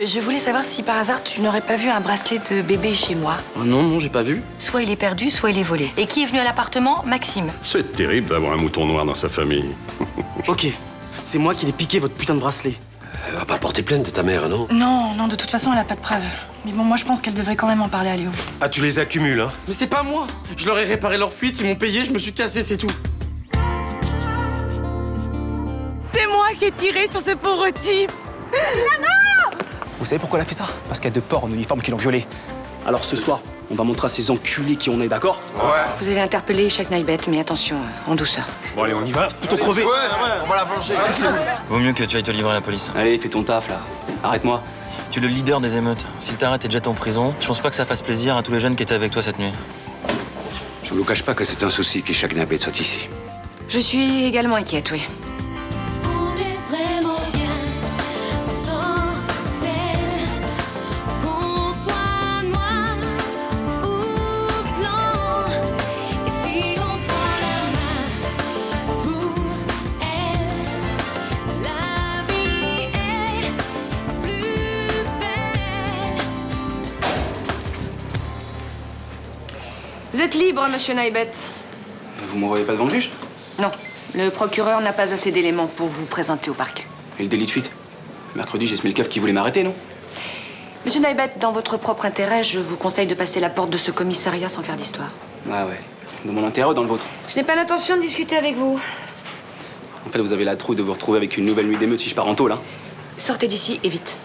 Je voulais savoir si par hasard tu n'aurais pas vu un bracelet de bébé chez moi. Oh non, j'ai pas vu. Soit il est perdu, soit il est volé. Et qui est venu à l'appartement? Maxime. C'est terrible d'avoir un mouton noir dans sa famille. Ok, c'est moi qui l'ai piqué votre putain de bracelet. Elle va pas porter plainte de ta mère, non? Non, de toute façon, elle a pas de preuves. Mais bon, moi, je pense qu'elle devrait quand même en parler à Léo. Ah, tu les accumules, hein? Mais c'est pas moi. Je leur ai réparé leur fuite, ils m'ont payé, je me suis cassé, c'est tout. C'est moi qui ai tiré sur ce pauvre type. Vous savez pourquoi elle a fait ça? Parce qu'il y a deux porcs en uniforme qui l'ont violée. Alors ce soir, on va montrer à ces enculés qui on est, d'accord? Vous allez interpeller chaque naïbette, mais attention, en douceur. Bon, allez, on y va. Plutôt crevé. On va la venger. Vaut mieux que tu ailles te livrer à la police. Allez, fais ton taf, là. Arrête-moi. Tu es le leader des émeutes. S'il t'arrête et te jette en prison, je pense pas que ça fasse plaisir à tous les jeunes qui étaient avec toi cette nuit. Je vous le cache pas que c'est un souci que chaque nabette soit ici. Je suis également inquiète, oui. On est vraiment bien sans elle. Qu'on soit noir ou blanc. Et si on tend la main pour elle, la vie est plus belle. Vous êtes libre, monsieur Naïbet. Vous m'envoyez pas devant le juge? Non, le procureur n'a pas assez d'éléments pour vous présenter au parquet. Et le délit de fuite? Mercredi, j'ai ce Smelkaf qui voulait m'arrêter, non? Monsieur Naïbet, dans votre propre intérêt, je vous conseille de passer la porte de ce commissariat sans faire d'histoire. Ah ouais. Dans mon intérêt ou dans le vôtre? Je n'ai pas l'intention de discuter avec vous. En fait, vous avez la trouille de vous retrouver avec une nouvelle nuit d'émeute si je pars en tôle, hein? Sortez d'ici et vite.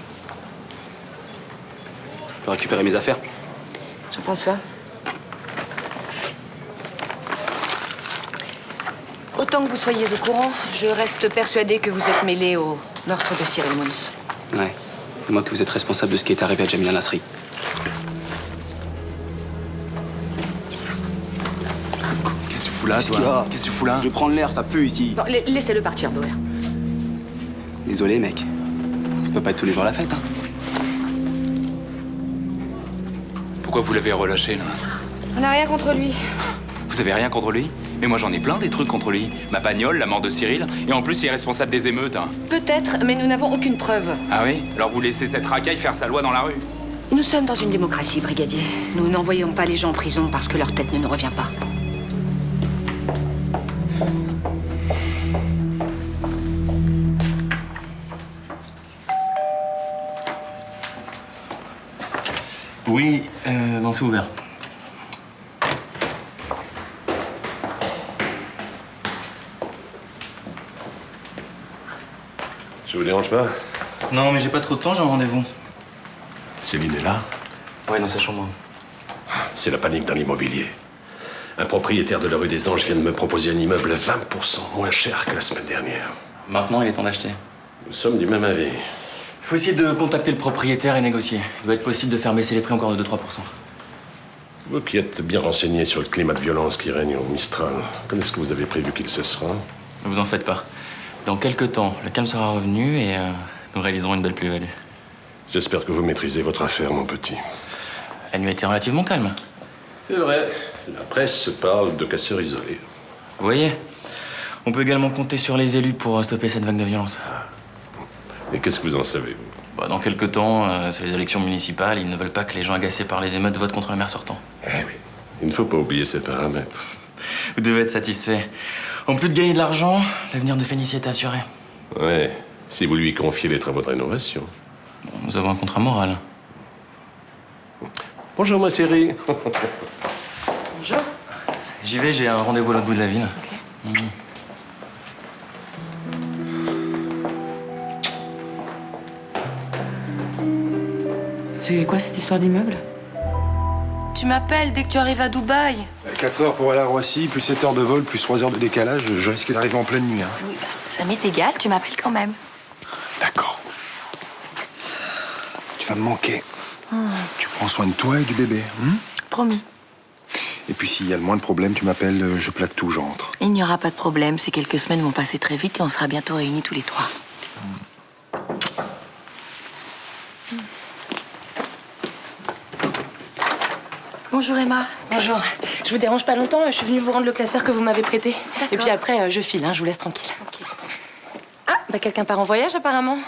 Je peux récupérer mes affaires. Jean-François. Autant que vous soyez au courant, je reste persuadée que vous êtes mêlé au meurtre de Cyril Mons. Ouais. Et moi que vous êtes responsable de ce qui est arrivé à Jamila Nasri. Qu'est-ce que tu fous là, Qu'est-ce qu'il y a? toi? Qu'est-ce que tu fous là? Je vais prendre l'air, ça pue ici. Bon, laissez-le partir, Bauer. Désolé, mec. Ça peut pas être tous les jours la fête, hein. Pourquoi vous l'avez relâché, là? On n'a rien contre lui. Vous avez rien contre lui? Mais moi, j'en ai plein des trucs contre lui. Ma bagnole, la mort de Cyril, et en plus, il est responsable des émeutes. Hein. Peut-être, mais nous n'avons aucune preuve. Ah oui? Alors vous laissez cette racaille faire sa loi dans la rue? Nous sommes dans une démocratie, brigadier. Nous n'envoyons pas les gens en prison parce que leur tête ne nous revient pas. Oui, non, c'est ouvert. Je vous dérange pas? Non, mais j'ai pas trop de temps, j'ai un rendez-vous. Céline est là? Ouais, dans sa chambre. C'est la panique dans l'immobilier. Un propriétaire de la rue des Anges vient de me proposer un immeuble 20% moins cher que la semaine dernière. Maintenant, il est temps d'acheter. Nous sommes du même avis. Il faut essayer de contacter le propriétaire et négocier. Il doit être possible de faire baisser les prix encore de 2-3%. Vous qui êtes bien renseigné sur le climat de violence qui règne au Mistral, quand est-ce que vous avez prévu qu'il se sera? Ne vous en faites pas. Dans quelques temps, le calme sera revenu et nous réaliserons une belle plus-value. J'espère que vous maîtrisez votre affaire, mon petit. La nuit a été relativement calme. C'est vrai. La presse parle de casseurs isolés. Vous voyez, on peut également compter sur les élus pour stopper cette vague de violence. Et qu'est-ce que vous en savez, vous? Dans quelques temps, c'est les élections municipales. Ils ne veulent pas que les gens agacés par les émeutes votent contre le maire sortant. Eh oui. Il ne faut pas oublier ces paramètres. Vous devez être satisfait. En plus de gagner de l'argent, l'avenir de Félicie est assuré. Ouais. Si vous lui confiez les travaux de rénovation. Bon, nous avons un contrat moral. Bonjour, ma chérie. Bonjour. J'y vais, j'ai un rendez-vous à l'autre bout de la ville. Ok. C'est quoi cette histoire d'immeuble? Tu m'appelles dès que tu arrives à Dubaï. 4 heures pour aller à Roissy, plus 7 heures de vol, plus 3 heures de décalage, je risque d'arriver en pleine nuit. Hein. Oui, ça m'est égal, tu m'appelles quand même. D'accord. Tu vas me manquer. Tu prends soin de toi et du bébé. Promis. Et puis s'il y a le moins de problèmes, tu m'appelles, je plaque tout, j'entre. Il n'y aura pas de problème, ces quelques semaines vont passer très vite et on sera bientôt réunis tous les trois. Bonjour Emma. Bonjour. Je vous dérange pas longtemps, je suis venue vous rendre le classeur que vous m'avez prêté. Et puis après, je file, je vous laisse tranquille. Ok. Ah, quelqu'un part en voyage apparemment.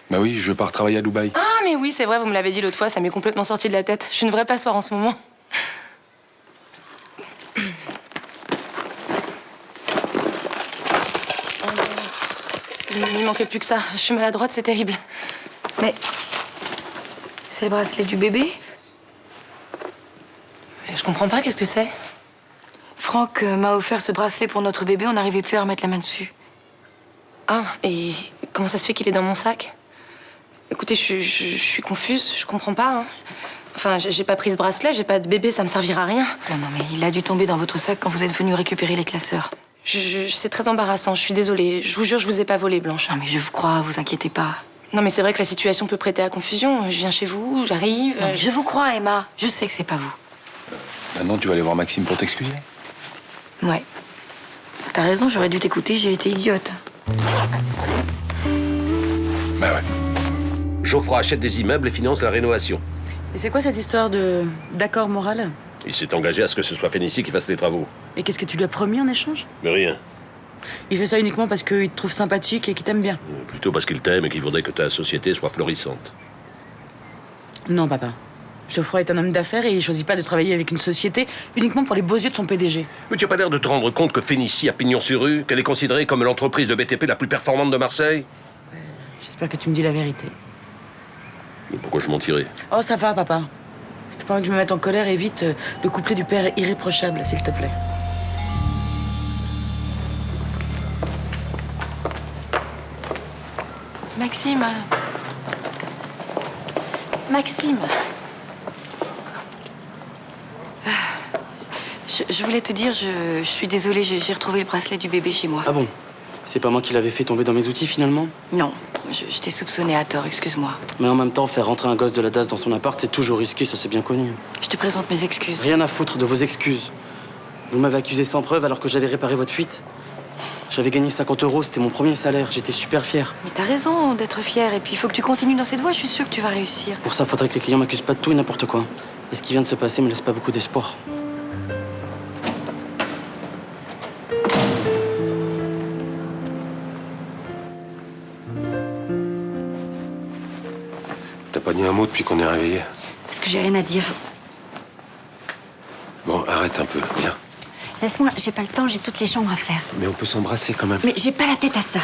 Bah oui, je pars travailler à Dubaï. Ah, mais oui, c'est vrai, vous me l'avez dit l'autre fois, ça m'est complètement sorti de la tête. Je suis une vraie passoire en ce moment. Il manquait plus que ça. Je suis maladroite, c'est terrible. Mais c'est le bracelet du bébé? Je comprends pas, qu'est-ce que c'est? Franck m'a offert ce bracelet pour notre bébé, on n'arrivait plus à remettre la main dessus. Ah, et comment ça se fait qu'il est dans mon sac? Écoutez, je suis confuse, je comprends pas. Hein. Enfin, j'ai pas pris ce bracelet, j'ai pas de bébé, ça me servira à rien. Non, mais il a dû tomber dans votre sac quand vous êtes venu récupérer les classeurs. C'est très embarrassant, je suis désolée. Je vous jure, je vous ai pas volé, Blanche. Non, mais je vous crois, vous inquiétez pas. Non, mais c'est vrai que la situation peut prêter à confusion. Je viens chez vous, j'arrive. Non, mais je vous crois, Emma. Je sais que c'est pas vous. Maintenant, tu vas aller voir Maxime pour t'excuser. Ouais. T'as raison, j'aurais dû t'écouter, j'ai été idiote. Bah ouais. Geoffroy achète des immeubles et finance la rénovation. Et c'est quoi cette histoire d'accord moral? Il s'est engagé à ce que ce soit Félicie qui fasse les travaux. Et qu'est-ce que tu lui as promis en échange? Mais rien. Il fait ça uniquement parce qu'il te trouve sympathique et qu'il t'aime bien. Plutôt parce qu'il t'aime et qu'il voudrait que ta société soit florissante. Non, papa. Geoffroy est un homme d'affaires et il choisit pas de travailler avec une société uniquement pour les beaux yeux de son PDG. Mais tu as pas l'air de te rendre compte que Félicie a pignon sur rue, qu'elle est considérée comme l'entreprise de BTP la plus performante de Marseille? J'espère que tu me dis la vérité. Mais pourquoi je mentirais? Oh, ça va, papa. Si t'as pas envie que je me mette en colère, évite le couplet du père irréprochable, s'il te plaît. Maxime. Maxime. Je voulais te dire, je suis désolée, j'ai retrouvé le bracelet du bébé chez moi. Ah bon? C'est pas moi qui l'avais fait tomber dans mes outils, finalement? Non, je t'ai soupçonné à tort, excuse-moi. Mais en même temps, faire rentrer un gosse de la DAS dans son appart, c'est toujours risqué, ça c'est bien connu. Je te présente mes excuses. Rien à foutre de vos excuses. Vous m'avez accusé sans preuve alors que j'avais réparé votre fuite. J'avais gagné 50 €, c'était mon premier salaire, j'étais super fier. Mais t'as raison d'être fière, et puis il faut que tu continues dans cette voie, je suis sûre que tu vas réussir. Pour ça, faudrait que les clients m'accusent pas de tout et n'importe quoi. Et ce qui vient de se passer me laisse pas beaucoup d'espoir. T'as pas dit un mot depuis qu'on est réveillés. Parce que j'ai rien à dire. Bon, arrête un peu, viens. Laisse-moi, j'ai pas le temps, j'ai toutes les chambres à faire. Mais on peut s'embrasser quand même. Mais j'ai pas la tête à ça.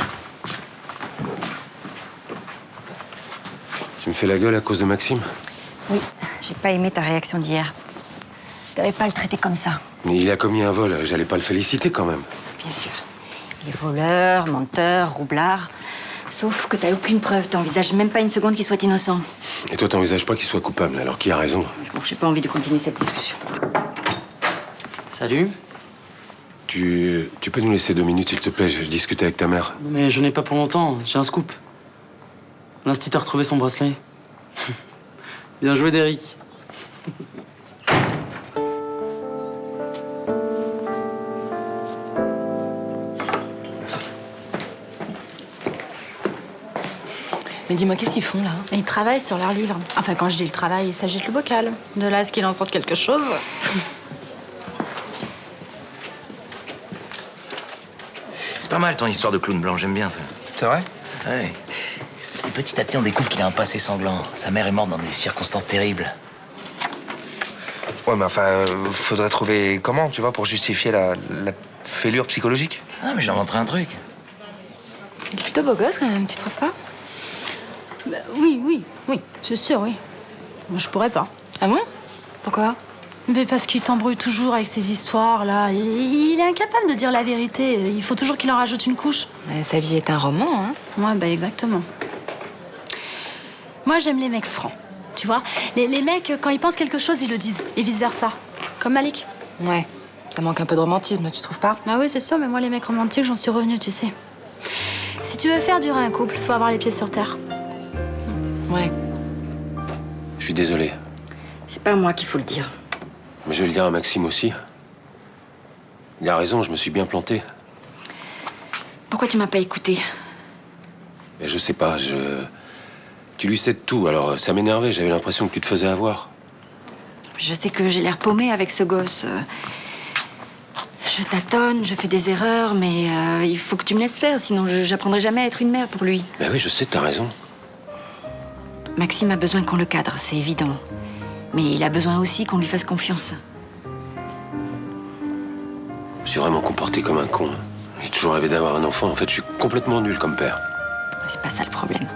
Tu me fais la gueule à cause de Maxime? Oui, j'ai pas aimé ta réaction d'hier. Tu devais pas le traiter comme ça. Mais il a commis un vol, j'allais pas le féliciter quand même. Bien sûr. Il est voleur, menteur, roublard. Sauf que t'as aucune preuve, t'envisages même pas une seconde qu'il soit innocent. Et toi, t'envisages pas qu'il soit coupable, alors qui a raison? Bon, j'ai pas envie de continuer cette discussion. Salut. Tu peux nous laisser 2 minutes, s'il te plaît, je discute avec ta mère. Non, mais je n'ai pas pour longtemps, j'ai un scoop. L'institut a retrouvé son bracelet. Bien joué, Derek. Mais dis-moi, qu'est-ce qu'ils font là? Ils travaillent sur leur livre. Enfin, quand je dis le travail, ils s'agitent le bocal. De là à ce qu'il en sorte quelque chose. C'est pas mal ton histoire de clown blanc, j'aime bien ça. C'est vrai? Ouais. Et petit à petit, on découvre qu'il a un passé sanglant. Sa mère est morte dans des circonstances terribles. Ouais, mais enfin, faudrait trouver comment, tu vois, pour justifier la fêlure psychologique. Ah, mais j'inventerai un truc. Il est plutôt beau gosse quand même, tu trouves pas? Bah, oui, c'est sûr, oui. Moi, je pourrais pas. Ah bon? Pourquoi? Mais parce qu'il t'embrouille toujours avec ses histoires, là. Il est incapable de dire la vérité. Il faut toujours qu'il en rajoute une couche. Sa vie est un roman, hein? Ouais, bah exactement. Moi, j'aime les mecs francs, tu vois. Les mecs, quand ils pensent quelque chose, ils le disent. Et vice-versa. Comme Malik. Ouais, ça manque un peu de romantisme, tu trouves pas? Bah oui, c'est sûr, mais moi, les mecs romantiques, j'en suis revenue, tu sais. Si tu veux faire durer un couple, faut avoir les pieds sur terre. Ouais. Je suis désolé. C'est pas à moi qu'il faut le dire. Mais je vais le dire à Maxime aussi. Il a raison, je me suis bien planté. Pourquoi tu m'as pas écouté? Et je sais pas, Tu lui sais de tout, alors ça m'énervait, j'avais l'impression que tu te faisais avoir. Je sais que j'ai l'air paumée avec ce gosse. Je tâtonne, je fais des erreurs, mais il faut que tu me laisses faire, sinon j'apprendrai jamais à être une mère pour lui. Ben oui, je sais, t'as raison. Maxime a besoin qu'on le cadre, c'est évident. Mais il a besoin aussi qu'on lui fasse confiance. Je me suis vraiment comporté comme un con. J'ai toujours rêvé d'avoir un enfant. En fait, je suis complètement nul comme père. C'est pas ça le problème.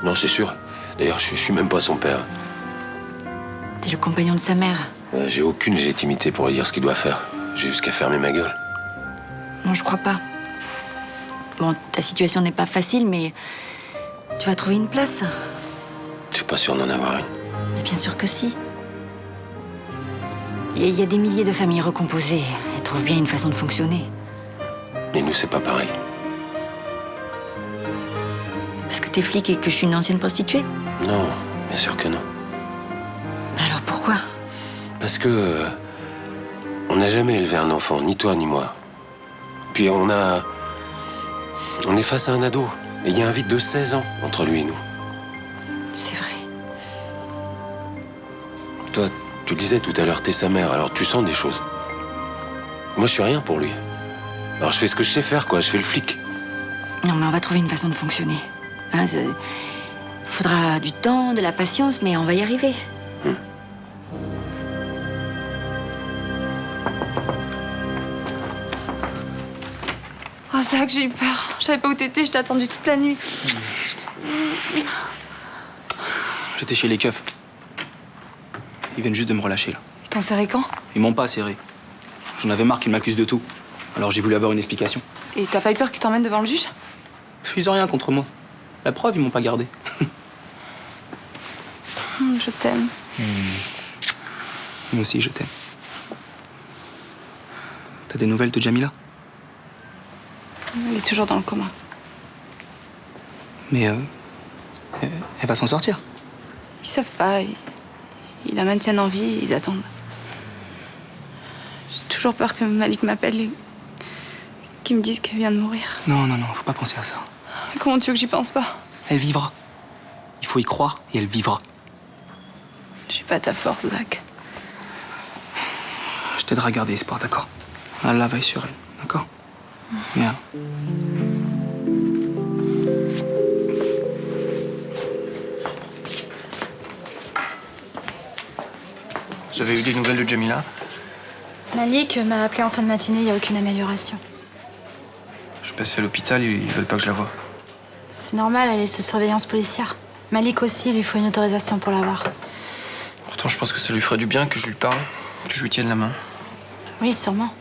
Non, c'est sûr. D'ailleurs, je suis même pas son père. T'es le compagnon de sa mère. J'ai aucune légitimité pour lui dire ce qu'il doit faire. J'ai juste qu'à fermer ma gueule. Non, je crois pas. Bon, ta situation n'est pas facile, mais tu vas trouver une place. Je suis pas sûr d'en avoir une. Mais bien sûr que si. Il y a des milliers de familles recomposées. Elles trouvent bien une façon de fonctionner. Mais nous, c'est pas pareil. Parce que t'es flic et que je suis une ancienne prostituée? Non, bien sûr que non. Alors pourquoi? Parce que... on n'a jamais élevé un enfant, ni toi ni moi. Puis on est face à un ado. Et il y a un vide de 16 ans entre lui et nous. C'est vrai. Toi, tu le disais tout à l'heure, t'es sa mère, alors tu sens des choses. Moi, je suis rien pour lui. Alors je fais ce que je sais faire, quoi. Je fais le flic. Non, mais on va trouver une façon de fonctionner. Hein, faudra du temps, de la patience, mais on va y arriver. Oh Zach, j'ai eu peur. Je savais pas où t'étais, je t'ai attendu toute la nuit. J'étais chez les keufs. Ils viennent juste de me relâcher, là. Ils t'ont serré quand? Ils m'ont pas serré. J'en avais marre qu'ils m'accusent de tout. Alors j'ai voulu avoir une explication. Et t'as pas eu peur qu'ils t'emmènent devant le juge? Ils ont rien contre moi. La preuve, ils m'ont pas gardé. Je t'aime. Moi aussi, je t'aime. T'as des nouvelles de Jamila? Elle est toujours dans le coma. Mais elle va s'en sortir. Ils savent pas. Ils la maintiennent en vie et ils attendent. J'ai toujours peur que Malik m'appelle et qu'il me dise qu'elle vient de mourir. Non, faut pas penser à ça. Comment tu veux que j'y pense pas? Elle vivra. Il faut y croire et elle vivra. J'ai pas ta force, Zach. Je t'aiderai à garder espoir, d'accord? Allah veille sur elle, d'accord? Viens. Vous avez eu des nouvelles de Jamila? Malik m'a appelé en fin de matinée, il n'y a aucune amélioration. Je passe à l'hôpital, ils veulent pas que je la voie. C'est normal, elle est sous surveillance policière. Malik aussi, il lui faut une autorisation pour la voir. Pourtant, je pense que ça lui ferait du bien que je lui parle, que je lui tienne la main. Oui, sûrement.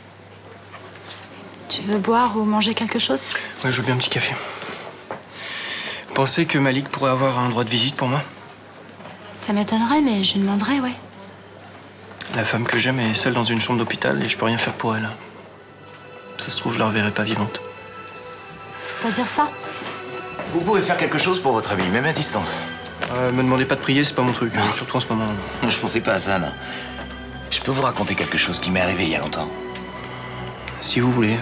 Tu veux boire ou manger quelque chose? Ouais, je veux bien un petit café. Vous pensez que Malik pourrait avoir un droit de visite pour moi? Ça m'étonnerait, mais je lui demanderai, ouais. La femme que j'aime est seule dans une chambre d'hôpital et je peux rien faire pour elle. Ça se trouve, je la reverrai pas vivante. Faut pas dire ça. Vous pouvez faire quelque chose pour votre ami, même à distance. Me demandez pas de prier, c'est pas mon truc, surtout en ce moment. Je pensais pas à ça, non. Je peux vous raconter quelque chose qui m'est arrivé il y a longtemps. Si vous voulez.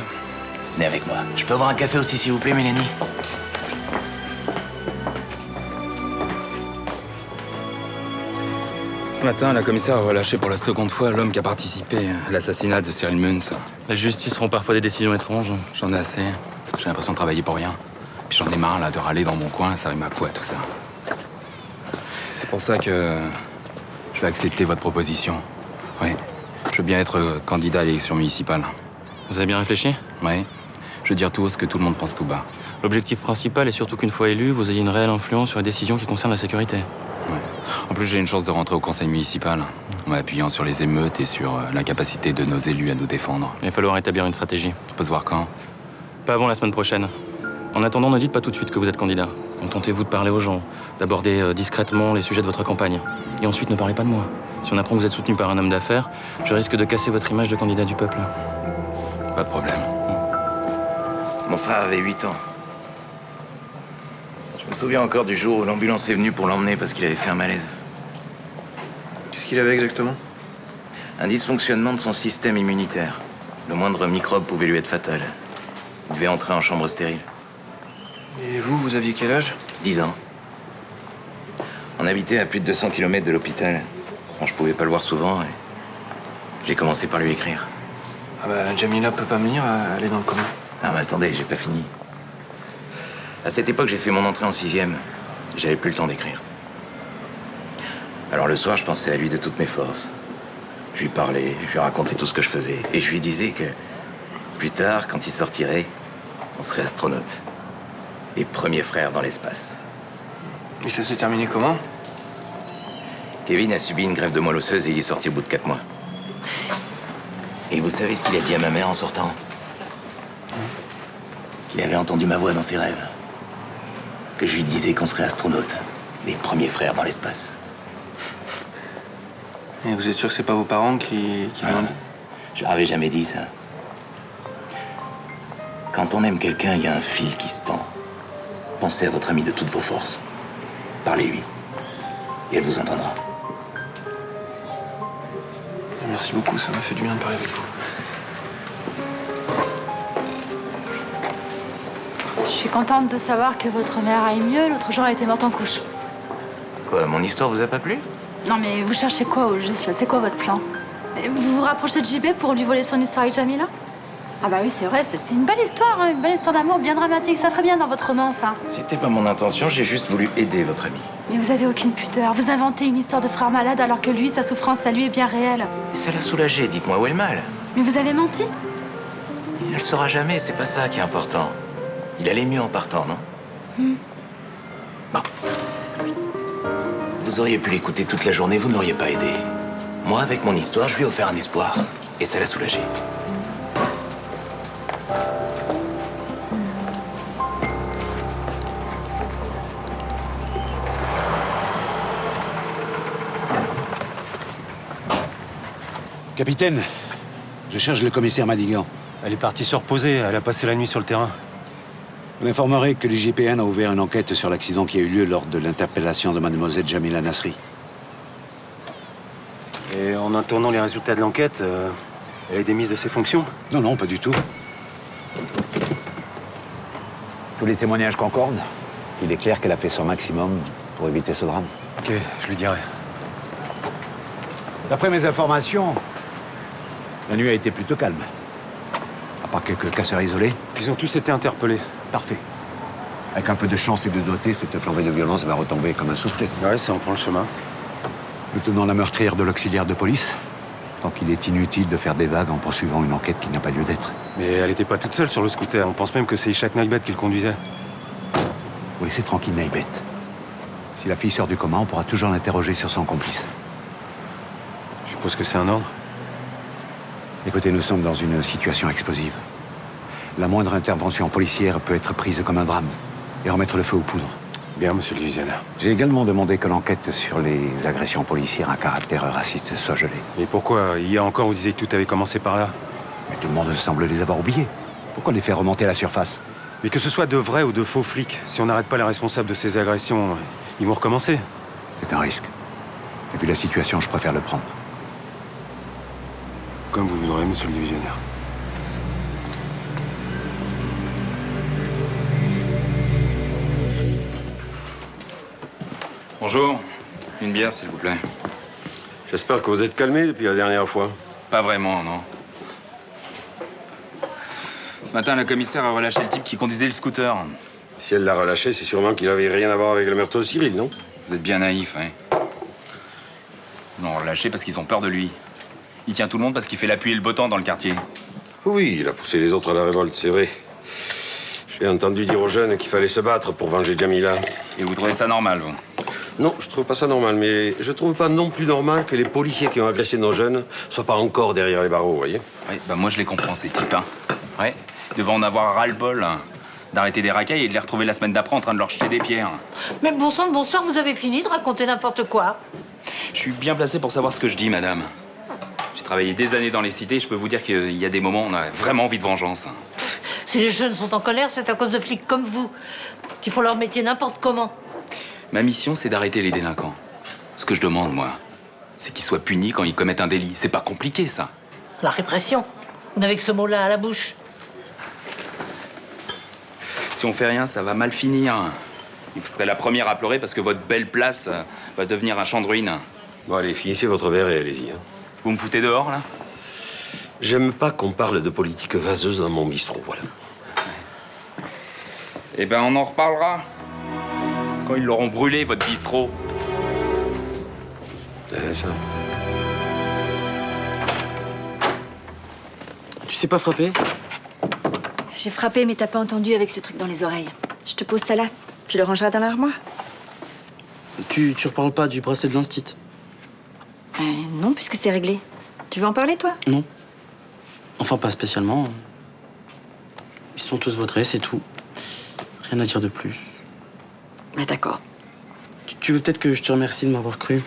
Venez avec moi. Je peux avoir un café aussi, s'il vous plaît, Mélanie? Ce matin, la commissaire a relâché pour la seconde fois l'homme qui a participé à l'assassinat de Cyril Munz. La justice prend parfois des décisions étranges. J'en ai assez. J'ai l'impression de travailler pour rien. Puis j'en ai marre, là, de râler dans mon coin. Ça rime à quoi, tout ça? C'est pour ça que je vais accepter votre proposition. Oui. Je veux bien être candidat à l'élection municipale. Vous avez bien réfléchi? Oui. Je veux dire tout haut ce que tout le monde pense tout bas. L'objectif principal est surtout qu'une fois élu, vous ayez une réelle influence sur les décisions qui concernent la sécurité. Ouais. En plus, j'ai une chance de rentrer au conseil municipal, en m'appuyant sur les émeutes et sur l'incapacité de nos élus à nous défendre. Il va falloir établir une stratégie. On peut se voir quand? Pas avant la semaine prochaine. En attendant, ne dites pas tout de suite que vous êtes candidat. Contentez-vous de parler aux gens, d'aborder discrètement les sujets de votre campagne. Et ensuite, ne parlez pas de moi. Si on apprend que vous êtes soutenu par un homme d'affaires, je risque de casser votre image de candidat du peuple. Pas de problème. Mon frère avait 8 ans. Je me souviens encore du jour où l'ambulance est venue pour l'emmener parce qu'il avait fait un malaise. Qu'est-ce qu'il avait exactement? Un dysfonctionnement de son système immunitaire. Le moindre microbe pouvait lui être fatal. Il devait entrer en chambre stérile. Et vous aviez quel âge? 10 ans. On habitait à plus de 200 km de l'hôpital. Bon, je pouvais pas le voir souvent et j'ai commencé par lui écrire. Ah bah, Jamila peut pas venir, elle est dans le coma. Non mais attendez, j'ai pas fini. À cette époque, j'ai fait mon entrée en 6e. J'avais plus le temps d'écrire. Alors le soir, je pensais à lui de toutes mes forces. Je lui parlais, je lui racontais tout ce que je faisais. Et je lui disais que plus tard, quand il sortirait, on serait astronautes. Les premiers frères dans l'espace. Et ça s'est terminé comment? Kevin a subi une greffe de moelle osseuse et il est sorti au bout de 4 mois. Et vous savez ce qu'il a dit à ma mère en sortant? Qu'il avait entendu ma voix dans ses rêves. Que je lui disais qu'on serait astronautes. Les premiers frères dans l'espace. Et vous êtes sûr que c'est pas vos parents qui l'ont dit? Je leur avais jamais dit ça. Quand on aime quelqu'un, il y a un fil qui se tend. Pensez à votre ami de toutes vos forces. Parlez-lui. Et elle vous entendra. Merci beaucoup, ça m'a fait du bien de parler avec vous. Je suis contente de savoir que votre mère aille mieux. L'autre jour, elle était morte en couche. Quoi, mon histoire vous a pas plu? Non, mais vous cherchez quoi au juste là? C'est quoi votre plan? Vous vous rapprochez de JB pour lui voler son histoire avec Jamila? Ah bah oui, c'est vrai, c'est une belle histoire, hein, une belle histoire d'amour bien dramatique. Ça ferait bien dans votre roman, ça. C'était pas mon intention, j'ai juste voulu aider votre ami. Mais vous avez aucune pudeur. Vous inventez une histoire de frère malade alors que lui, sa souffrance à lui est bien réelle. Mais ça l'a soulagé, dites-moi où est le mal? Mais vous avez menti? Il ne le saura jamais, c'est pas ça qui est important. Il allait mieux en partant, non? Bon. Vous auriez pu l'écouter toute la journée, vous ne l'auriez pas aidé. Moi, avec mon histoire, je lui ai offert un espoir. Et ça l'a soulagé. Capitaine, je cherche le commissaire Madigan. Elle est partie se reposer, elle a passé la nuit sur le terrain. Vous informerez que l'IGPN a ouvert une enquête sur l'accident qui a eu lieu lors de l'interpellation de mademoiselle Jamila Nasri. Et en attendant les résultats de l'enquête, elle est démise de ses fonctions? Non, non, pas du tout. Tous les témoignages concordent. Il est clair qu'elle a fait son maximum pour éviter ce drame. Ok, je lui dirai. D'après mes informations, la nuit a été plutôt calme. À part quelques casseurs isolés. Ils ont tous été interpellés. Parfait. Avec un peu de chance et de doigté, cette flambée de violence va retomber comme un soufflet. Ouais, ça en prend le chemin. Nous tenons la meurtrière de l'auxiliaire de police, tant qu'il est inutile de faire des vagues en poursuivant une enquête qui n'a pas lieu d'être. Mais elle n'était pas toute seule sur le scooter. On pense même que c'est Ishak Naibet qui le conduisait. Vous laissez tranquille Naibet. Si la fille sort du coma, on pourra toujours l'interroger sur son complice. Je suppose que c'est un ordre. Écoutez, nous sommes dans une situation explosive. La moindre intervention policière peut être prise comme un drame et remettre le feu aux poudres. Bien, monsieur le divisionnaire. J'ai également demandé que l'enquête sur les agressions policières à caractère raciste soit gelée. Et pourquoi? Hier encore, vous disiez que tout avait commencé par là. Mais tout le monde semble les avoir oubliés. Pourquoi les faire remonter à la surface? Mais que ce soit de vrais ou de faux flics, si on n'arrête pas les responsables de ces agressions, ils vont recommencer. C'est un risque. Et vu la situation, je préfère le prendre. Comme vous voudrez, monsieur le divisionnaire. Bonjour. Une bière, s'il vous plaît. J'espère que vous êtes calmé depuis la dernière fois. Pas vraiment, non. Ce matin, la commissaire a relâché le type qui conduisait le scooter. Si elle l'a relâché, c'est sûrement qu'il avait rien à voir avec le meurtre de Cyril, non? Vous êtes bien naïf, hein. Ils l'ont relâché parce qu'ils ont peur de lui. Il tient tout le monde parce qu'il fait la pluie et le beau temps dans le quartier. Oui, il a poussé les autres à la révolte, c'est vrai. J'ai entendu dire aux jeunes qu'il fallait se battre pour venger Jamila. Et vous trouvez ça normal, vous? Non, je trouve pas ça normal, mais je trouve pas non plus normal que les policiers qui ont agressé nos jeunes soient pas encore derrière les barreaux, vous voyez? Oui, bah moi je les comprends, ces types, hein. Ouais, ils devaient en avoir ras-le-bol, hein, d'arrêter des racailles et de les retrouver la semaine d'après en train de leur jeter des pierres. Mais bon sang de bonsoir, vous avez fini de raconter n'importe quoi. Je suis bien placé pour savoir ce que je dis, madame. J'ai travaillé des années dans les cités, je peux vous dire qu'il y a des moments où on a vraiment envie de vengeance. Si les jeunes sont en colère, c'est à cause de flics comme vous, qui font leur métier n'importe comment. Ma mission, c'est d'arrêter les délinquants. Ce que je demande, moi, c'est qu'ils soient punis quand ils commettent un délit. C'est pas compliqué, ça. La répression. Vous n'avez que ce mot-là à la bouche. Si on fait rien, ça va mal finir. Vous serez la première à pleurer parce que votre belle place va devenir un champ de ruines. Bon, allez, finissez votre verre et allez-y. Hein. Vous me foutez dehors, là? J'aime pas qu'on parle de politique vaseuse dans mon bistrot, voilà. Eh ben, on en reparlera. Quand ils l'auront brûlé, votre bistrot. intéressant. Tu sais pas frapper? J'ai frappé, mais t'as pas entendu avec ce truc dans les oreilles. Je te pose ça là. Tu le rangeras dans l'armoire? Tu reparles pas du bracelet de l'instit? Non, puisque c'est réglé. Tu veux en parler, toi? Non. Enfin, pas spécialement. Ils sont tous vautrés, c'est tout. Rien à dire de plus. Bah d'accord. Tu veux peut-être que je te remercie de m'avoir cru?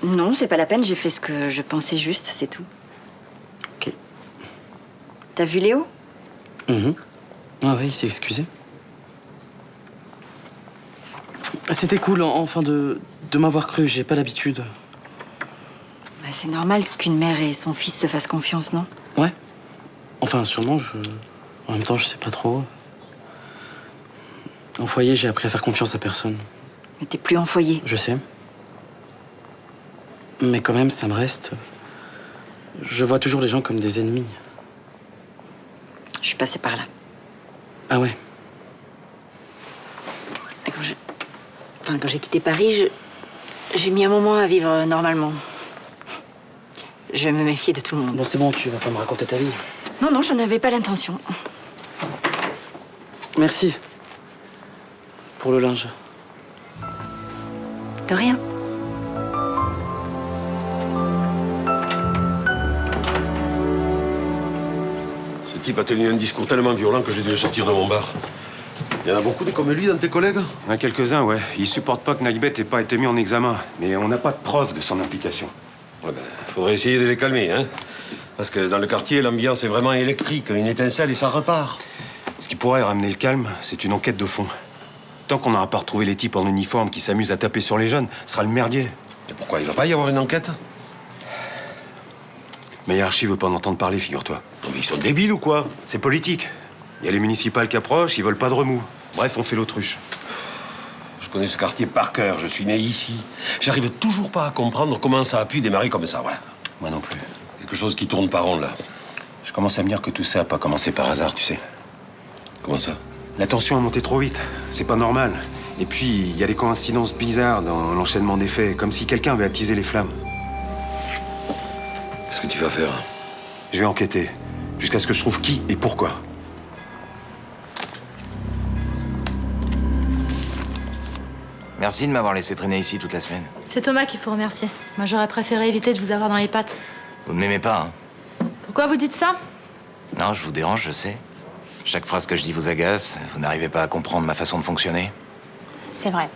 Non, c'est pas la peine, j'ai fait ce que je pensais juste, c'est tout. Ok. T'as vu Léo? Ah ouais, il s'est excusé. C'était cool, enfin, de m'avoir cru, j'ai pas l'habitude. Bah, c'est normal qu'une mère et son fils se fassent confiance, non? Ouais. Enfin, sûrement, en même temps, je sais pas trop. Au foyer, j'ai appris à faire confiance à personne. Mais t'es plus en foyer. Je sais. Mais quand même, ça me reste. Je vois toujours les gens comme des ennemis. Je suis passée par là. Ah ouais? Et quand j'ai quitté Paris, j'ai mis un moment à vivre normalement. Je vais me méfier de tout le monde. Bon, c'est bon, tu vas pas me raconter ta vie. Non, j'en avais pas l'intention. Merci. Pour le linge. De rien. Ce type a tenu un discours tellement violent que j'ai dû le sortir de mon bar. Il y en a beaucoup des comme lui dans tes collègues? Il y en a quelques-uns, ouais. Ils supportent pas que Nagbet ait pas été mis en examen. Mais on n'a pas de preuve de son implication. Ouais, faudrait essayer de les calmer, hein. Parce que dans le quartier, l'ambiance est vraiment électrique. Une étincelle et ça repart. Ce qui pourrait ramener le calme, c'est une enquête de fond. Tant qu'on n'aura pas retrouvé les types en uniforme qui s'amusent à taper sur les jeunes, ce sera le merdier. Et pourquoi il va pas y avoir une enquête? Mais hiérarchie veut pas en entendre parler, figure-toi. Mais ils sont débiles ou quoi? C'est politique. Il y a les municipales qui approchent, ils veulent pas de remous. Bref, on fait l'autruche. Je connais ce quartier par cœur, je suis né ici. J'arrive toujours pas à comprendre comment ça a pu démarrer comme ça, voilà. Moi non plus. Quelque chose qui tourne pas rond, là. Je commence à me dire que tout ça a pas commencé par hasard, tu sais. Comment ça? La tension a monté trop vite. C'est pas normal. Et puis, il y a des coïncidences bizarres dans l'enchaînement des faits, comme si quelqu'un avait attisé les flammes. Qu'est-ce que tu vas faire? Je vais enquêter, jusqu'à ce que je trouve qui et pourquoi. Merci de m'avoir laissé traîner ici toute la semaine. C'est Thomas qu'il faut remercier. Moi, j'aurais préféré éviter de vous avoir dans les pattes. Vous ne m'aimez pas, hein? Pourquoi vous dites ça? Non, je vous dérange, je sais. Chaque phrase que je dis vous agace. Vous n'arrivez pas à comprendre ma façon de fonctionner. C'est vrai.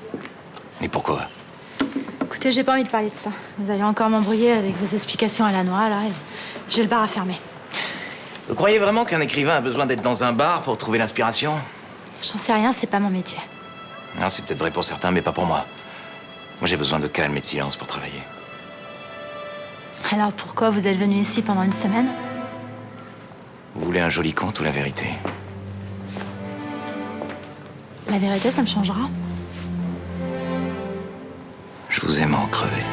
Mais pourquoi? Écoutez, j'ai pas envie de parler de ça. Vous allez encore m'embrouiller avec vos explications à la noix, là. Et j'ai le bar à fermer. Vous croyez vraiment qu'un écrivain a besoin d'être dans un bar pour trouver l'inspiration? J'en sais rien, c'est pas mon métier. Non, c'est peut-être vrai pour certains, mais pas pour moi. Moi, j'ai besoin de calme et de silence pour travailler. Alors pourquoi vous êtes venu ici pendant une semaine? Vous voulez un joli conte ou la vérité? La vérité, ça me changera. Je vous aime à en crever.